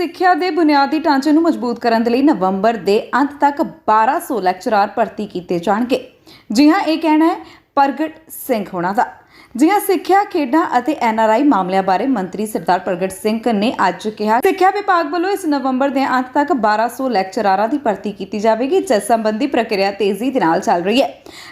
ਸਿੱਖਿਆ ਦੇ ਬੁਨਿਆਦੀ ਢਾਂਚੇ ਨੂੰ ਮਜ਼ਬੂਤ ਕਰਨ ਦੇ ਲਈ ਨਵੰਬਰ ਦੇ ਅੰਤ ਤੱਕ 1200 ਲੈਕਚਰਾਰ ਭਰਤੀ ਕੀਤੇ ਜਾਣਗੇ। ਜੀ ਹਾਂ, ਇਹ ਕਹਿਣਾ ਹੈ ਪ੍ਰਗਟ ਸਿੰਘ ਹੋਣਾ ਦਾ। जी हाँ, सिक्ख्या खेडां ਅਤੇ NRI मामलों बारे मंत्री सरदार प्रगट सिंह ने अज कहा सिक्ख्या विभाग वालों इस नवंबर के अंत तक 1200 ਲੈਕਚਰਾਰਾਂ की भर्ती की जाएगी, जिस संबंधी प्रक्रिया तेजी के नाल चल रही है।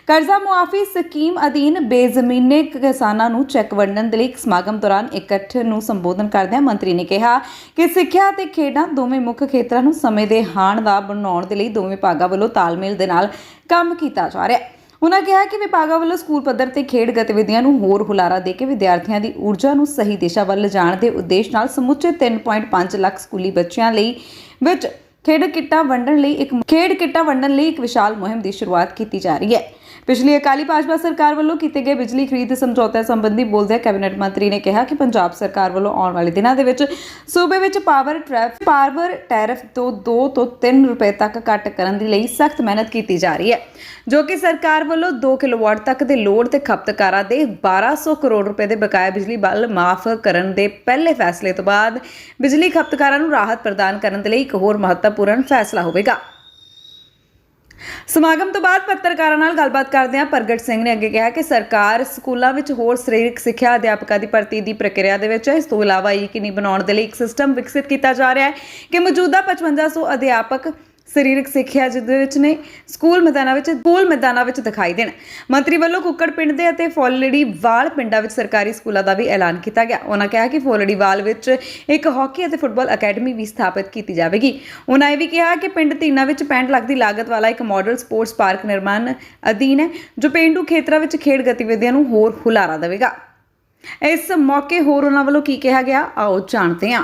कर्जा मुआफी स्कीम अधीन बेजमीने किसानों को चैक वंडण के लिए एक समागम दौरान इकट्ठ ਨੂੰ संबोधन करदਿਆਂ मंत्री ने कहा कि सिक्ख्या ਅਤੇ खेडां दोवें मुख खेतरां ਨੂੰ ਸਮੇਂ ਦੇ ਹਾਣ ਦਾ ਬਣਾਉਣ ਦੇ ਲਈ ਦੋਵੇਂ ਵਿਭਾਗਾਂ ਵੱਲੋਂ ਤਾਲਮੇਲ ਦੇ ਨਾਲ ਕੰਮ ਕੀਤਾ ਜਾ ਰਿਹਾ ਹੈ। उन्होंने कहा कि विभागों वालों स्कूल पद्धर ते खेड गतिविधियों को होर हुलारा दे के विद्यार्थियों की ऊर्जा को सही दिशा वाल जाण के उद्देश्य नाल समुचे 3.5 लाख स्कूली बच्चों लई विच खेड किट्टां वंडण लई एक विशाल मुहिम की शुरुआत की जा रही है। पिछली अकाली भाजपा सरकार वालों किए गए बिजली खरीद समझौते संबंधी बोलदे कैबिनेट मंत्री ने कहा कि पंजाब सरकार वालों आने वाले दिनों के विच सूबे विच पावर टैरिफ तो 2 तो 3 रुपए तक घट करने लई सख्त मेहनत की जा रही है, जो कि सरकार वालों 2 किलोवाट तक के लोड़ ते खपतकारां दे 1200 करोड़ रुपए के बकाया बिजली बिल माफ करने के पहले फैसले तो बाद बिजली खपतकारां नूं राहत प्रदान करने के लिए एक होर महत्वपूर्ण फैसला होवेगा। समागम तो बाद पत्रकारों नाल गलबात करदਿਆਂ प्रगट सिंह ने अगे कहा कि सरकार स्कूलों में होर सरीरक सिक्ख्या अध्यापकों की भर्ती की प्रक्रिया दे विच इस तो इलावा यकीनी बनाउण दे लई एक सिस्टम विकसित किया जा रहा है कि मौजूदा 5500 अध्यापक सरीरक सिक्ख्या जिहदे ने स्कूल मैदानां विच दिखाई देण। मंत्री वालों कुक्कड़ पिंड दे अते फुलड़ीवाल पिंडां विच सरकारी स्कूलों का भी ऐलान किया गया। उन्होंने कहा कि फुलड़ीवाल विच एक हॉकी अते फुटबॉल अकैडमी भी स्थापित की जाएगी। उन्होंने यह भी कहा कि पिंड धीना विच 65 लाख की लागत वाला एक मॉडल स्पोर्ट्स पार्क निर्माण अधीन है, जो पेंडू खेतरां विच खेड गतिविधियों को होर हुलारा देवेगा। इस मौके होर उन्हां वालों की कहा गया, आओ जानते हैं।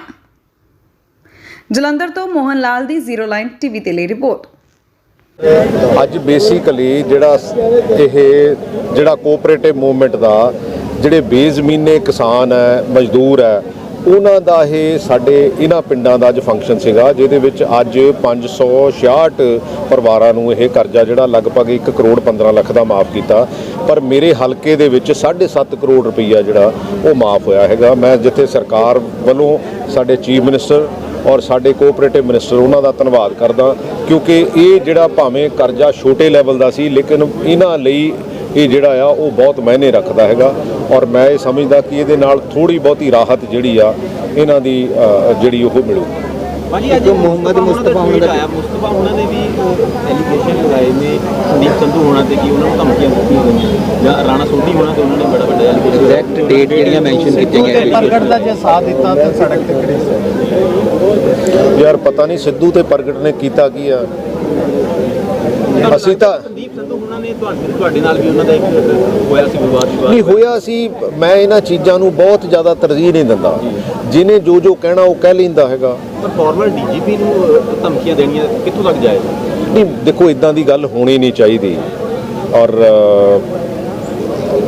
जलंधर तो मोहन लाल दी जीरो लाइन टीवी ते लिए रिपोर्ट। अज बेसिकली जिहड़ा कोऑपरेटिव मूवमेंट का जिहड़े बेज़मीने किसान है मजदूर है उन्हां दा साडे इन्हां पिंडां दा अज फंक्शन सीगा, जिहदे विच अज 566 परिवारां नूं इह करजा जिहड़ा लगभग 1 करोड़ 15 ਲੱਖ ਦਾ माफ़ किया, पर मेरे हलके दे विच 7.5 करोड़ रुपया जिहड़ा वो माफ़ होया हैगा। मैं जिथे सरकार वल्लों साडे चीफ मिनिस्टर और साडे कोऑपरेटिव मिनिस्टर उन्हां दा धन्नवाद करदा, क्योंकि ये जिहड़ा भावें करजा छोटे लैवल दा सी लेकिन इन्हां लई ये जिहड़ा आ वो बहुत मायने रखदा हैगा। और मैं ये समझदा कि इहदे नाल थोड़ी बहुती राहत जिहड़ी आ इन्हां दी जिहड़ी ओह मिलूगी। मुहम्मद मुस्तफा उन्होंने भी एलिगेशन लगाए ने संदीप संधू होना ते कि उन्होंने धमकियां दित्तियां गईयां या राणा सोढी होना ते उन्होंने बड़ा बड़ा एलिगेशन एग्जैक्ट डेट ਜਿਹੜੀਆਂ ਮੈਂਸ਼ਨ ਕੀਤੀਆਂ ਗਈਆਂ ਪ੍ਰਗਟ ਦਾ ਜੇ ਸਾਥ ਦਿੱਤਾ ਤੇ ਸੜਕ ਤੇ ਖੜੇ ਸੀ। यार पता नहीं सिद्धू ते प्रगट ने कीता की आ, ਅਸੀਂ ਤਾਂ ਸੰਦੀਪ ਸੰਧੂ ਉਹਨਾਂ ਨੇ ਤੁਹਾਡੇ ਨਾਲ ਵੀ ਉਹਨਾਂ ਦਾ ਇੱਕ ਹੋਇਆ ਸੀ ਵਿਵਾਦ ਨਹੀਂ ਹੋਇਆ ਸੀ। ਮੈਂ ਇਹਨਾਂ ਚੀਜ਼ਾਂ ਨੂੰ ਬਹੁਤ ਜ਼ਿਆਦਾ ਤਰਜੀਹ ਨਹੀਂ ਦਿੰਦਾ, ਜਿਹਨੇ ਜੋ ਕਹਿਣਾ ਉਹ ਕਹਿ ਲੈਂਦਾ ਹੈਗਾ। ਪਰ ਫਾਰਮਰ ਡੀਜੀਪੀ ਨੂੰ ਧਮਕੀਆਂ ਦੇਣੀਆਂ ਕਿੱਥੋਂ ਤੱਕ ਜਾਏਗਾ? ਨਹੀਂ ਦੇਖੋ, ਇਦਾਂ ਦੀ ਗੱਲ ਹੋਣੀ ਨਹੀਂ ਚਾਹੀਦੀ। ਔਰ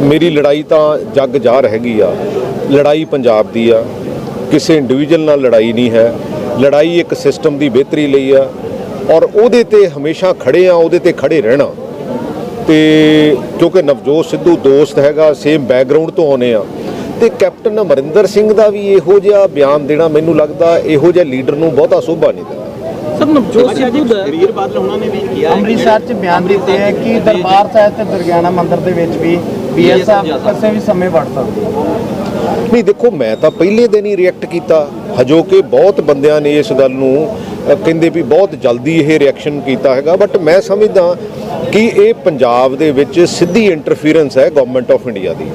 ਮੇਰੀ ਲੜਾਈ ਤਾਂ ਜੱਗ ਜ਼ਾਹਰ ਹੈਗੀ ਆ, ਲੜਾਈ ਪੰਜਾਬ ਦੀ ਆ, ਕਿਸੇ ਇੰਡੀਵਿਜੂਅਲ ਨਾਲ ਲੜਾਈ ਨਹੀਂ ਹੈ। ਲੜਾਈ ਇੱਕ ਸਿਸਟਮ ਦੀ ਬਿਹਤਰੀ ਲਈ ਆ और ਉਹਦੇ ਤੇ ਹਮੇਸ਼ਾ ਖੜੇ ਆ, ਉਹਦੇ ਤੇ ਖੜੇ ਰਹਿਣਾ। ਤੇ ਕਿਉਂਕਿ ਨਵਜੋਤ ਸਿੱਧੂ ਦੋਸਤ ਹੈਗਾ, ਸੇਮ ਬੈਕਗ੍ਰਾਉਂਡ ਤੋਂ ਆਉਨੇ ਆ, ਤੇ ਕੈਪਟਨ ਅਮਰਿੰਦਰ ਸਿੰਘ ਦਾ ਵੀ ਇਹੋ ਜਿਹਾ ਬਿਆਨ ਦੇਣਾ ਮੈਨੂੰ ਲੱਗਦਾ ਇਹੋ ਜਿਹਾ ਲੀਡਰ ਨੂੰ ਬਹੁਤਾ ਸ਼ੋਭਾ ਨਹੀਂ ਦਿੰਦਾ। ਸਭ ਨਵਜੋਤ ਸਿੱਧੂ ਵੀਰ ਬਾਦਲ ਉਹਨਾਂ ਨੇ ਵੀ ਕਿਹਾ ਅੰਮ੍ਰਿਤਸਰ 'ਚ ਬਿਆਨ ਦਿੱਤੇ ਹੈ ਕਿ ਦਰਬਾਰ ਸਾਹਿਬ ਤੇ ਦੁਰਗਿਆਨਾ ਮੰਦਿਰ ਦੇ ਵਿੱਚ ਵੀ BSF ਕਿਸੇ ਵੀ ਸਮੇਂ ਵੜ ਸਕਦਾ। ਨਹੀਂ ਦੇਖੋ, ਮੈਂ ਤਾਂ ਪਹਿਲੇ ਦਿਨ ਹੀ ਰਿਐਕਟ ਕੀਤਾ, ਹਜੋ ਕਿ ਬਹੁਤ ਬੰਦਿਆਂ ਨੇ ਇਸ ਗੱਲ ਨੂੰ ਕਹਿੰਦੇ ਵੀ ਬਹੁਤ ਜਲਦੀ ਇਹ ਰਿਐਕਸ਼ਨ ਕੀਤਾ ਹੈਗਾ, ਬਟ ਮੈਂ ਸਮਝਦਾ ਕਿ ਇਹ ਪੰਜਾਬ ਦੇ ਵਿੱਚ ਸਿੱਧੀ ਇੰਟਰਫੀਰੈਂਸ ਹੈ ਗਵਰਨਮੈਂਟ ਆਫ ਇੰਡੀਆ ਦੀ।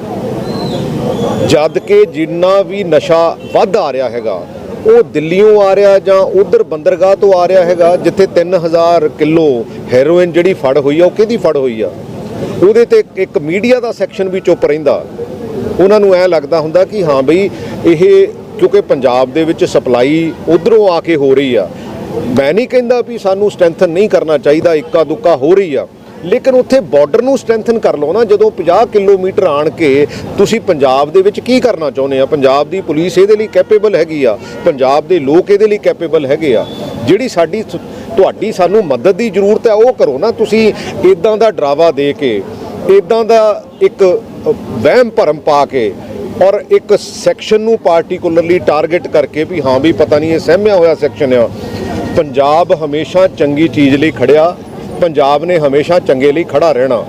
ਜਦ ਕਿ ਜਿੰਨਾ ਵੀ ਨਸ਼ਾ ਵੱਧ ਆ ਰਿਹਾ ਹੈਗਾ ਉਹ ਦਿੱਲੀੋਂ ਆ ਰਿਹਾ ਜਾਂ ਉਧਰ ਬੰਦਰਗਾਹ ਤੋਂ ਆ ਰਿਹਾ ਹੈਗਾ, ਜਿੱਥੇ 3000 ਕਿਲੋ ਹੈਰੋਇਨ ਜਿਹੜੀ ਫੜ ਹੋਈ ਆ ਉਹ ਕਿਹਦੀ ਫੜ ਹੋਈ ਆ, ਉਹਦੇ ਤੇ ਇੱਕ ਮੀਡੀਆ ਦਾ ਸੈਕਸ਼ਨ ਵੀ ਚੁੱਪ ਰਹਿੰਦਾ। ਉਹਨਾਂ ਨੂੰ ਐਂ ਲੱਗਦਾ ਹੁੰਦਾ ਕਿ ਹਾਂ ਬਈ ਇਹ ਕਿਉਂਕਿ ਪੰਜਾਬ ਦੇ ਵਿੱਚ ਸਪਲਾਈ ਉਧਰੋਂ ਆ ਕੇ ਹੋ ਰਹੀ ਆ। ਮੈਂ ਨਹੀਂ ਕਹਿੰਦਾ ਵੀ ਸਾਨੂੰ ਸਟਰੈਂਥਨ ਨਹੀਂ ਕਰਨਾ ਚਾਹੀਦਾ, ਇੱਕਾ ਦੁੱਕਾ ਹੋ ਰਹੀ ਆ, ਲੇਕਿਨ ਉੱਥੇ ਬਾਰਡਰ ਨੂੰ ਸਟਰੈਂਥਨ ਕਰ ਲਓ ਨਾ। ਜਦੋਂ 50 ਕਿਲੋਮੀਟਰ ਆਣ ਕੇ ਤੁਸੀਂ ਪੰਜਾਬ ਦੇ ਵਿੱਚ ਕੀ ਕਰਨਾ ਚਾਹੁੰਦੇ ਆ? ਪੰਜਾਬ ਦੀ ਪੁਲਿਸ ਇਹਦੇ ਲਈ ਕੈਪੇਬਲ ਹੈਗੀ ਆ, ਪੰਜਾਬ ਦੇ ਲੋਕ ਇਹਦੇ ਲਈ ਕੈਪੇਬਲ ਹੈਗੇ ਆ। ਜਿਹੜੀ ਤੁਹਾਡੀ ਸਾਨੂੰ ਮਦਦ ਦੀ ਜ਼ਰੂਰਤ ਹੈ ਉਹ ਕਰੋ ਨਾ। ਤੁਸੀਂ ਇੱਦਾਂ ਦਾ ਡਰਾਵਾ ਦੇ ਕੇ, ਇੱਦਾਂ ਦਾ ਇੱਕ ਵਹਿਮ ਭਰਮ ਪਾ ਕੇ ਔਰ ਇੱਕ ਸੈਕਸ਼ਨ ਨੂੰ ਪਾਰਟੀਕੂਲਰਲੀ ਟਾਰਗੇਟ ਕਰਕੇ ਵੀ ਹਾਂ ਵੀ ਪਤਾ ਨਹੀਂ ਇਹ ਸਹਿਮਿਆ ਹੋਇਆ ਸੈਕਸ਼ਨ ਆ। ਪੰਜਾਬ ਹਮੇਸ਼ਾ ਚੰਗੀ ਚੀਜ਼ ਲਈ ਖੜਿਆ, ਪੰਜਾਬ ਨੇ ਹਮੇਸ਼ਾ ਚੰਗੇ ਲਈ ਖੜਾ ਰਹਿਣਾ,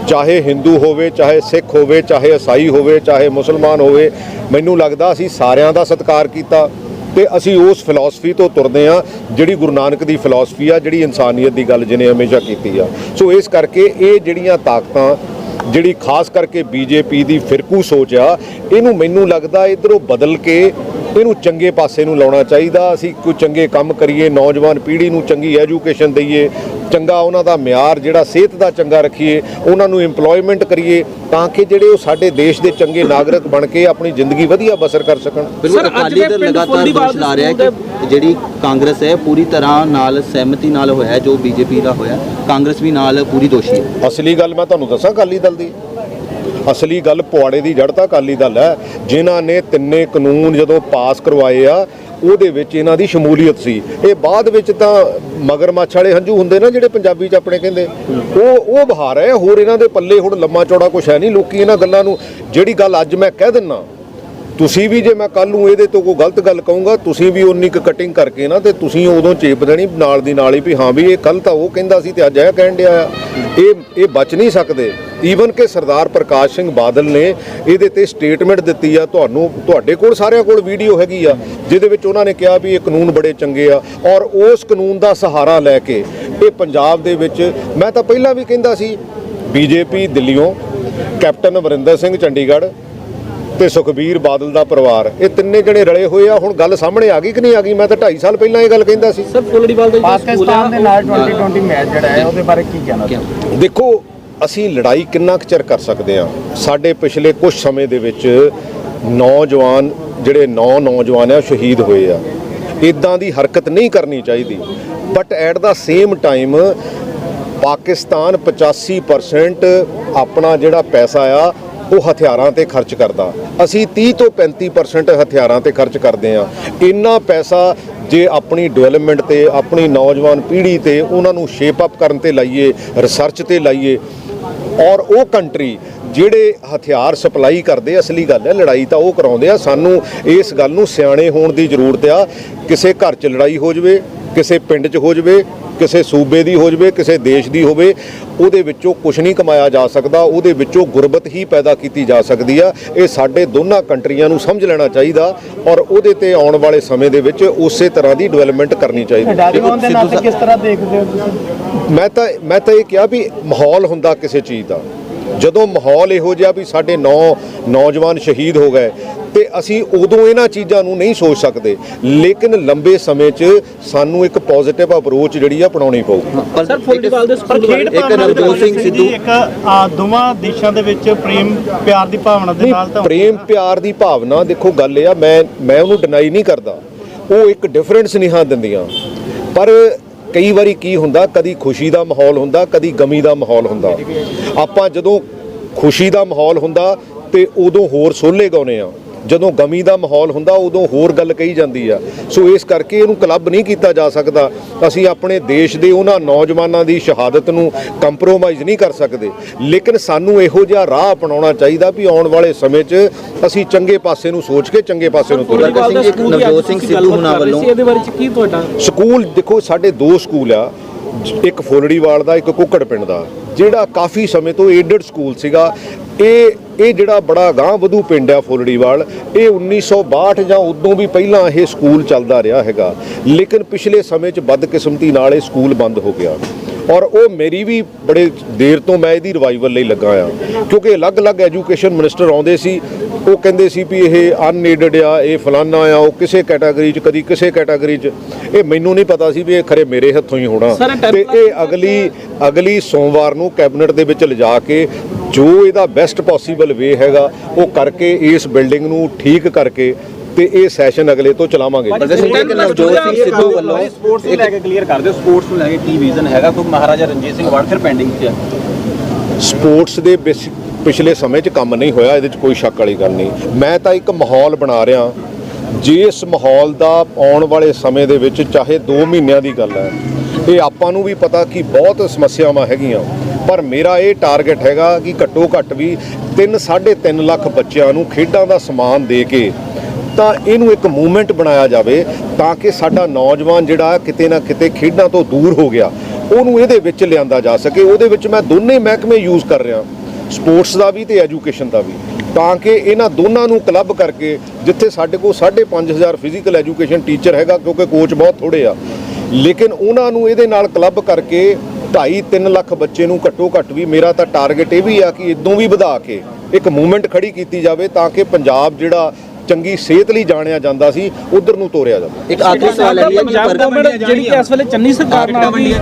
ਚਾਹੇ ਹਿੰਦੂ ਹੋਵੇ, ਚਾਹੇ ਸਿੱਖ ਹੋਵੇ, ਚਾਹੇ ਈਸਾਈ ਹੋਵੇ, ਚਾਹੇ ਮੁਸਲਮਾਨ ਹੋਵੇ। ਮੈਨੂੰ ਲੱਗਦਾ ਅਸੀਂ ਸਾਰਿਆਂ ਦਾ ਸਤਿਕਾਰ ਕੀਤਾ ਤੇ ਅਸੀਂ ਉਸ ਫਿਲਾਸਫੀ ਤੋਂ ਤੁਰਦੇ ਆ ਜਿਹੜੀ ਗੁਰੂ ਨਾਨਕ ਦੀ ਫਿਲਾਸਫੀ ਆ, ਜਿਹੜੀ ਇਨਸਾਨੀਅਤ ਦੀ ਗੱਲ ਜਿਹਨੇ ਹਮੇਸ਼ਾ ਕੀਤੀ ਆ। ਸੋ ਇਸ ਕਰਕੇ ਇਹ ਜਿਹੜੀਆਂ ਤਾਕਤਾਂ, ਜਿਹੜੀ ਖਾਸ ਕਰਕੇ ਬੀਜੇਪੀ ਦੀ ਫਿਰਕੂ ਸੋਚ ਆ, ਇਹਨੂੰ ਮੈਨੂੰ ਲੱਗਦਾ ਇੱਧਰੋਂ ਬਦਲ ਕੇ ਇਹਨੂੰ ਚੰਗੇ ਪਾਸੇ ਨੂੰ ਲਾਉਣਾ ਚਾਹੀਦਾ। ਅਸੀਂ ਕੋਈ ਚੰਗੇ ਕੰਮ ਕਰੀਏ, ਨੌਜਵਾਨ ਪੀੜ੍ਹੀ ਨੂੰ ਚੰਗੀ ਐਜੂਕੇਸ਼ਨ ਦਈਏ, ਚੰਗਾ ਉਹਨਾਂ ਦਾ ਮਿਆਰ ਜਿਹੜਾ ਸਿਹਤ ਦਾ ਚੰਗਾ ਰੱਖੀਏ, ਉਹਨਾਂ ਨੂੰ ਇੰਪਲੋਇਮੈਂਟ ਕਰੀਏ ਤਾਂ ਕਿ ਜਿਹੜੇ ਉਹ ਸਾਡੇ ਦੇਸ਼ ਦੇ ਚੰਗੇ ਨਾਗਰਿਕ ਬਣ ਕੇ ਆਪਣੀ ਜ਼ਿੰਦਗੀ ਵਧੀਆ ਬਸਰ ਕਰ ਸਕਣ। ਬਿਲਕੁਲ ਅਕਾਲੀ ਦਲ ਲਗਾਤਾਰ ਦੋਸ਼ ਲਾ ਰਿਹਾ ਹੈ ਕਿ ਜਿਹੜੀ ਕਾਂਗਰਸ ਹੈ ਪੂਰੀ ਤਰ੍ਹਾਂ ਨਾਲ ਸਹਿਮਤੀ ਨਾਲ ਹੋਇਆ ਜੋ ਬੀਜੇਪੀ ਦਾ ਹੋਇਆ, ਕਾਂਗਰਸ ਵੀ ਨਾਲ ਪੂਰੀ ਦੋਸ਼ੀ ਹੈ। ਅਸਲੀ ਗੱਲ ਮੈਂ ਤੁਹਾਨੂੰ ਦੱਸਾਂ ਅਕਾਲੀ ਦਲ ਦੀ, ਅਸਲੀ ਗੱਲ ਪੁਆੜੇ ਦੀ ਜੜ ਤਾਂ ਅਕਾਲੀ ਦਲ ਹੈ। ਜਿਨ੍ਹਾਂ ਨੇ ਤਿੰਨੇ ਕਾਨੂੰਨ ਜਦੋਂ ਪਾਸ ਕਰਵਾਏ ਆ ਉਹਦੇ ਵਿੱਚ ਇਹਨਾਂ ਦੀ ਸ਼ਮੂਲੀਅਤ ਸੀ। ਇਹ ਬਾਅਦ ਵਿੱਚ ਤਾਂ ਮਗਰਮੱਛ ਵਾਲੇ ਹੰਝੂ ਹੁੰਦੇ ਨਾ ਜਿਹੜੇ ਪੰਜਾਬੀ 'ਚ ਆਪਣੇ ਕਹਿੰਦੇ, ਉਹ ਬਹਾਰ ਹੈ। ਹੋਰ ਇਹਨਾਂ ਦੇ ਪੱਲੇ ਹੁਣ ਲੰਮਾ ਚੌੜਾ ਕੁਛ ਹੈ ਨਹੀਂ। ਲੋਕੀ ਇਹਨਾਂ ਗੱਲਾਂ ਨੂੰ, ਜਿਹੜੀ ਗੱਲ ਅੱਜ ਮੈਂ ਕਹਿ ਦਿੰਨਾ, ਤੁਸੀਂ ਵੀ ਜੇ ਮੈਂ ਕੱਲ ਨੂੰ ਇਹਦੇ ਤੋਂ ਕੋਈ ਗਲਤ ਗੱਲ ਕਹੂੰਗਾ, ਤੁਸੀਂ ਵੀ ਉਨੀ ਕੁ ਕਟਿੰਗ ਕਰਕੇ ਨਾ ਤੇ ਤੁਸੀਂ ਉਦੋਂ ਚੇਪ ਦੇਣੀ ਨਾਲ ਦੀ ਨਾਲ ਹੀ ਵੀ ਹਾਂ ਵੀ ਇਹ ਕੱਲ ਤਾਂ ਉਹ ਕਹਿੰਦਾ ਸੀ ਤੇ ਅੱਜ ਇਹ ਕਹਿਣ ਡਿਆ ਆ। ਇਹ ਬਚ ਨਹੀਂ ਸਕਦੇ। ਈਵਨ ਕਿ ਸਰਦਾਰ ਪ੍ਰਕਾਸ਼ ਸਿੰਘ ਬਾਦਲ ਨੇ ਇਹਦੇ ਤੇ ਸਟੇਟਮੈਂਟ ਦਿੱਤੀ ਆ, ਤੁਹਾਡੇ ਕੋਲ ਸਾਰਿਆਂ ਕੋਲ ਵੀਡੀਓ ਹੈਗੀ ਆ, ਜਿਹਦੇ ਵਿੱਚ ਉਹਨਾਂ ਨੇ ਕਿਹਾ ਵੀ ਇਹ ਕਾਨੂੰਨ ਬੜੇ ਚੰਗੇ ਆ। ਔਰ ਉਸ ਕਾਨੂੰਨ ਦਾ ਸਹਾਰਾ ਲੈ ਕੇ ਇਹ ਪੰਜਾਬ ਦੇ ਵਿੱਚ, ਮੈਂ ਤਾਂ ਪਹਿਲਾਂ ਵੀ ਕਹਿੰਦਾ ਸੀ, ਬੀਜੇਪੀ ਦਿੱਲੀੋਂ, ਕੈਪਟਨ ਅਮਰਿੰਦਰ ਸਿੰਘ ਚੰਡੀਗੜ੍ਹ ਤੇ ਸੁਖਬੀਰ ਬਾਦਲ ਦਾ ਪਰਿਵਾਰ, ਇਹ ਤਿੰਨੇ ਜਣੇ ਰਲੇ ਹੋਏ ਆ। ਹੁਣ ਗੱਲ ਸਾਹਮਣੇ ਆ ਗਈ ਕਿ ਨਹੀਂ ਆ ਗਈ? ਮੈਂ ਤਾਂ 2.5 ਸਾਲ ਪਹਿਲਾਂ ਇਹ ਗੱਲ ਕਹਿੰਦਾ ਸੀ। ਸਰ ਫੁੱਲੜੀਵਾਲ ਦਾ ਪਾਕਿਸਤਾਨ ਦੇ ਨਾਲ 2020 ਮੈਚ ਜਿਹੜਾ ਹੈ ਉਹਦੇ ਬਾਰੇ ਕੀ ਕਹਿਣਾ? ਦੇਖੋ, ਅਸੀਂ ਲੜਾਈ ਕਿੰਨਾ ਕੁ ਚਿਰ ਕਰ ਸਕਦੇ ਹਾਂ? ਸਾਡੇ ਪਿਛਲੇ ਕੁਝ ਸਮੇਂ ਦੇ ਵਿੱਚ ਨੌਜਵਾਨ ਜਿਹੜੇ 9 ਨੌਜਵਾਨ ਆ ਸ਼ਹੀਦ ਹੋਏ ਆ। ਇਦਾਂ ਦੀ ਹਰਕਤ ਨਹੀਂ ਕਰਨੀ ਚਾਹੀਦੀ। But at the same time Pakistan 85% ਆਪਣਾ ਜਿਹੜਾ ਪੈਸਾ ਆ ਉਹ ਹਥਿਆਰਾਂ ਤੇ ਖਰਚ ਕਰਦਾ, ਅਸੀਂ 30 ਤੋਂ 35% ਹਥਿਆਰਾਂ ਤੇ ਖਰਚ ਕਰਦੇ ਆ। ਇੰਨਾ ਪੈਸਾ ਜੇ ਆਪਣੀ ਡਿਵੈਲਪਮੈਂਟ ਤੇ, ਆਪਣੀ ਨੌਜਵਾਨ ਪੀੜ੍ਹੀ ਤੇ, ਉਹਨਾਂ ਨੂੰ ਸ਼ੇਪ ਅਪ ਕਰਨ ਤੇ ਲਾਈਏ, ਰਿਸਰਚ ਤੇ ਲਾਈਏ, ਔਰ ਉਹ ਕੰਟਰੀ ਜਿਹੜੇ ਹਥਿਆਰ ਸਪਲਾਈ ਕਰਦੇ, ਅਸਲੀ ਗੱਲ ਹੈ ਲੜਾਈ ਤਾਂ ਉਹ ਕਰਾਉਂਦੇ ਆ। ਸਾਨੂੰ ਇਸ ਗੱਲ ਨੂੰ ਸਿਆਣੇ ਹੋਣ ਦੀ ਜ਼ਰੂਰਤ ਆ। ਕਿਸੇ ਘਰ 'ਚ ਲੜਾਈ ਹੋ ਜਾਵੇ, ਕਿਸੇ ਪਿੰਡ 'ਚ ਹੋ ਜਾਵੇ, ਕਿਸੇ ਸੂਬੇ ਦੀ ਹੋ ਜਾਵੇ, ਕਿਸੇ ਦੇਸ਼ ਦੀ ਹੋਵੇ, ਉਹਦੇ ਵਿੱਚੋਂ ਕੁਝ ਨਹੀਂ ਕਮਾਇਆ ਜਾ ਸਕਦਾ, ਉਹਦੇ ਵਿੱਚੋਂ ਗੁਰਬਤ ਹੀ ਪੈਦਾ ਕੀਤੀ ਜਾ ਸਕਦੀ ਆ। ਇਹ ਸਾਡੇ ਦੋਨਾਂ ਕੰਟਰੀਆਂ ਨੂੰ ਸਮਝ ਲੈਣਾ ਚਾਹੀਦਾ ਔਰ ਉਹਦੇ ਤੇ ਆਉਣ ਵਾਲੇ ਸਮੇਂ ਦੇ ਵਿੱਚ ਉਸੇ ਤਰ੍ਹਾਂ ਦੀ ਡਿਵੈਲਪਮੈਂਟ ਕਰਨੀ ਚਾਹੀਦੀ। ਕਿਸ ਤਰ੍ਹਾਂ ਦੇਖਦੇ ਹੋ ਤੁਸੀਂ? ਮੈਂ ਤਾਂ ਇਹ ਕਿਹਾ ਵੀ ਮਾਹੌਲ ਹੁੰਦਾ ਕਿਸੇ ਚੀਜ਼ ਦਾ, ਜਦੋਂ ਮਾਹੌਲ ਇਹੋ ਜਿਹਾ ਵੀ ਸਾਡੇ 9 ਨੌਜਵਾਨ ਸ਼ਹੀਦ ਹੋ ਗਏ ਤੇ ਅਸੀਂ ਉਦੋਂ ਇਹਨਾਂ ਚੀਜ਼ਾਂ ਨੂੰ ਨਹੀਂ ਸੋਚ ਸਕਦੇ। ਲੇਕਿਨ ਲੰਬੇ ਸਮੇਂ 'ਚ ਸਾਨੂੰ ਇੱਕ ਪੋਜ਼ਿਟਿਵ ਅਪਰੋਚ ਜਿਹੜੀ ਆ ਅਪਣਾਉਣੀ ਪਊਗੀ। ਪਰ ਸਰ ਫੁੱਲੜੀਵਾਲ ਦੇ ਇੱਕ ਨਵਜੋਤ ਸਿੰਘ ਸਿੱਧੂ, ਇੱਕ ਦੋਵਾਂ ਦੇਸ਼ਾਂ ਦੇ ਵਿੱਚ ਪ੍ਰੇਮ ਪਿਆਰ ਦੀ ਭਾਵਨਾ ਦੇ ਨਾਲ ਤਾਂ ਪ੍ਰੇਮ ਪਿਆਰ ਦੀ ਭਾਵਨਾ, ਦੇਖੋ ਗੱਲ ਇਹ ਆ, ਮੈਂ ਉਹਨੂੰ ਡਿਨਾਈ ਨਹੀਂ ਕਰਦਾ, ਉਹ ਇੱਕ ਡਿਫਰੈਂਟ ਸੁਨੇਹਾ ਦਿੰਦੀਆਂ। ਪਰ ਕਈ ਵਾਰੀ ਕੀ ਹੁੰਦਾ, ਕਦੀ ਖੁਸ਼ੀ ਦਾ ਮਾਹੌਲ ਹੁੰਦਾ, ਕਦੀ ਗਮੀ ਦਾ ਮਾਹੌਲ ਹੁੰਦਾ। ਆਪਾਂ ਜਦੋਂ ਖੁਸ਼ੀ ਦਾ ਮਾਹੌਲ ਹੁੰਦਾ ਤੇ ਉਦੋਂ ਹੋਰ ਸੋਲੇ ਗਾਉਂਦੇ ਆ, ਜਦੋਂ ਗਮੀ ਦਾ ਮਾਹੌਲ ਹੁੰਦਾ ਉਦੋਂ ਹੋਰ ਗੱਲ ਕਹੀ ਜਾਂਦੀ ਆ। ਸੋ ਇਸ ਕਰਕੇ ਇਹਨੂੰ ਕਲੱਬ ਨਹੀਂ ਕੀਤਾ ਜਾ ਸਕਦਾ। ਅਸੀਂ ਆਪਣੇ ਦੇਸ਼ ਦੇ ਉਹਨਾਂ ਨੌਜਵਾਨਾਂ ਦੀ ਸ਼ਹਾਦਤ ਨੂੰ ਕੰਪਰੋਮਾਈਜ਼ ਨਹੀਂ ਕਰ ਸਕਦੇ, ਲੇਕਿਨ ਸਾਨੂੰ ਇਹੋ ਜਿਹਾ ਰਾਹ ਅਪਣਾਉਣਾ ਚਾਹੀਦਾ ਵੀ ਆਉਣ ਵਾਲੇ ਸਮੇਂ 'ਚ ਅਸੀਂ ਚੰਗੇ ਪਾਸੇ ਨੂੰ ਸੋਚ ਕੇ ਚੰਗੇ ਪਾਸੇ ਨੂੰ ਤੁਰੀਏ। ਨਵਜੋਤ ਸਿੰਘ ਸਿੱਧੂ ਹੁਣਾਂ ਵੱਲੋਂ ਇਹਦੇ ਬਾਰੇ ਕੀ ਤੁਹਾਡਾ? ਸਕੂਲ ਦੇਖੋ, ਸਾਡੇ 2 ਸਕੂਲ ਆ, ਇੱਕ ਫੁੱਲੜੀਵਾਲ ਦਾ, ਇੱਕ ਕੁੱਕੜ ਪਿੰਡ ਦਾ, ਜਿਹੜਾ ਕਾਫੀ ਸਮੇਂ ਤੋਂ ਏਡਡ ਸਕੂਲ ਸੀਗਾ। ਇਹ ਜਿਹੜਾ ਬੜਾ ਗਾਂਹ ਵਧੂ ਪਿੰਡ ਆ ਫੁੱਲੜੀਵਾਲ, ਇਹ 1962 ਜਾਂ ਉਦੋਂ ਵੀ ਪਹਿਲਾਂ ਇਹ ਸਕੂਲ ਚੱਲਦਾ ਰਿਹਾ ਹੈਗਾ। ਲੇਕਿਨ ਪਿਛਲੇ ਸਮੇਂ 'ਚ ਬਦਕਿਸਮਤੀ ਨਾਲ ਇਹ ਸਕੂਲ ਬੰਦ ਹੋ ਗਿਆ ਔਰ ਉਹ ਮੇਰੀ ਵੀ ਬੜੇ ਦੇਰ ਤੋਂ ਮੈਂ ਇਹਦੀ ਰਿਵਾਈਵਲ ਲਈ ਲੱਗਾ ਆ, ਕਿਉਂਕਿ ਅਲੱਗ-ਅਲੱਗ ਐਜੂਕੇਸ਼ਨ ਮਿਨਿਸਟਰ ਆਉਂਦੇ ਸੀ, ਉਹ ਕਹਿੰਦੇ ਸੀ ਵੀ ਇਹ ਅਨਏਡਡ ਆ, ਇਹ ਫਲਾਨਾ ਆ, ਉਹ ਕਿਸੇ ਕੈਟਾਗਰੀ 'ਚ, ਕਦੀ ਕਿਸੇ ਕੈਟਾਗਰੀ 'ਚ। ਇਹ ਮੈਨੂੰ ਨਹੀਂ ਪਤਾ ਸੀ ਵੀ ਇਹ ਖਰੇ ਮੇਰੇ ਹੱਥੋਂ ਹੀ ਹੋਣਾ। ਤੇ ਇਹ ਅਗਲੀ ਸੋਮਵਾਰ ਨੂੰ ਕੈਬਨਿਟ ਦੇ ਵਿੱਚ ਲਿਜਾ ਕੇ ਜੋ ਇਹਦਾ ਬੈਸਟ ਪੋਸੀਬਲ ਵੇ ਹੈਗਾ ਉਹ ਕਰਕੇ ਇਸ ਬਿਲਡਿੰਗ ਨੂੰ ਠੀਕ ਕਰਕੇ ਤੇ ਇਹ ਸੈਸ਼ਨ ਅਗਲੇ ਤੋਂ ਚਲਾਵਾਂਗੇ। ਨਵਜੋਤ ਸਿੰਘ ਸਿੱਧੂ ਵੱਲੋਂ ਸਪੋਰਟਸ ਨੂੰ ਲੈ ਕੇ ਕਲੀਅਰ ਕਰ ਦਿਓ, ਸਪੋਰਟਸ ਨੂੰ ਲੈ ਕੇ ਕੀ ਵਿਜ਼ਨ ਹੈਗਾ? ਕਿਉਂਕਿ ਮਹਾਰਾਜਾ ਰਣਜੀਤ ਸਿੰਘ ਅਵਾਰਡ ਫਿਰ ਪੈਂਡਿੰਗ 'ਚ ਹੈ। ਸਪੋਰਟਸ ਦੇ ਪਿਛਲੇ ਸਮੇਂ 'ਚ ਕੰਮ ਨਹੀਂ ਹੋਇਆ, ਇਹਦੇ 'ਚ ਕੋਈ ਸ਼ੱਕ ਵਾਲੀ ਗੱਲ ਨਹੀਂ। ਮੈਂ ਤਾਂ ਇੱਕ ਮਾਹੌਲ ਬਣਾ ਰਿਹਾ, ਜਿਸ ਮਾਹੌਲ ਦਾ ਆਉਣ ਵਾਲੇ ਸਮੇਂ ਦੇ ਵਿੱਚ, ਚਾਹੇ 2 ਮਹੀਨਿਆਂ ਦੀ ਗੱਲ ਹੈ, ਇਹ ਆਪਾਂ ਨੂੰ ਵੀ ਪਤਾ ਕਿ ਬਹੁਤ ਸਮੱਸਿਆਵਾਂ ਹੈਗੀਆਂ। ਪਰ ਮੇਰਾ ਇਹ ਟਾਰਗੇਟ ਹੈਗਾ ਕਿ ਘੱਟੋ ਘੱਟ ਵੀ 3.5 ਲੱਖ ਬੱਚਿਆਂ ਨੂੰ ਖੇਡਾਂ ਦਾ ਸਮਾਨ ਦੇ ਕੇ ਤਾਂ ਇਹਨੂੰ ਇੱਕ ਮੂਵਮੈਂਟ ਬਣਾਇਆ ਜਾਵੇ, ਤਾਂ ਕਿ ਸਾਡਾ ਨੌਜਵਾਨ ਜਿਹੜਾ ਕਿਤੇ ਨਾ ਕਿਤੇ ਖੇਡਾਂ ਤੋਂ ਦੂਰ ਹੋ ਗਿਆ ਉਹਨੂੰ ਇਹਦੇ ਵਿੱਚ ਲਿਆਂਦਾ ਜਾ ਸਕੇ। ਉਹਦੇ ਵਿੱਚ ਮੈਂ ਦੋਨੇ ਮਹਿਕਮੇ ਯੂਜ਼ ਕਰ ਰਿਹਾ, ਸਪੋਰਟਸ ਦਾ ਵੀ ਤੇ ਐਜੂਕੇਸ਼ਨ ਦਾ ਵੀ, ਤਾਂ ਕਿ ਇਹਨਾਂ ਦੋਨਾਂ ਨੂੰ ਕਲੱਬ ਕਰਕੇ, ਜਿੱਥੇ ਸਾਡੇ ਕੋਲ 5,500 ਫਿਜ਼ੀਕਲ ਐਜੂਕੇਸ਼ਨ ਟੀਚਰ ਹੈਗਾ ਕਿਉਂਕਿ ਕੋਚ ਬਹੁਤ ਥੋੜ੍ਹੇ ਆ, ਲੇਕਿਨ ਉਹਨਾਂ ਨੂੰ ਇਹਦੇ ਨਾਲ ਕਲੱਬ ਕਰਕੇ 2.5-3 ਲੱਖ ਬੱਚੇ ਨੂੰ ਘੱਟੋ ਘੱਟ ਵੀ ਮੇਰਾ ਤਾਂ ਟਾਰਗੇਟ ਇਹ ਵੀ ਆ ਕਿ ਇਦੋਂ ਵੀ ਵਧਾ ਕੇ ਇੱਕ ਮੂਵਮੈਂਟ ਖੜੀ ਕੀਤੀ ਜਾਵੇ, ਤਾਂ ਕਿ ਪੰਜਾਬ ਜਿਹੜਾ ਚੰਗੀ ਸਿਹਤ ਲਈ ਜਾਣਿਆ ਜਾਂਦਾ ਸੀ ਉਧਰ ਨੂੰ ਤੋਰਿਆ ਜਾਵੇ। ਇੱਕ ਆਖਰੀ ਸਵਾਲ ਹੈ ਜੀ, ਪੰਜਾਬ ਗਵਰਨਮੈਂਟ ਜਿਹੜੀ ਕਿ ਇਸ ਵੇਲੇ ਚੰਨੀ ਸਰਕਾਰ ਨਾਲ ਵੀ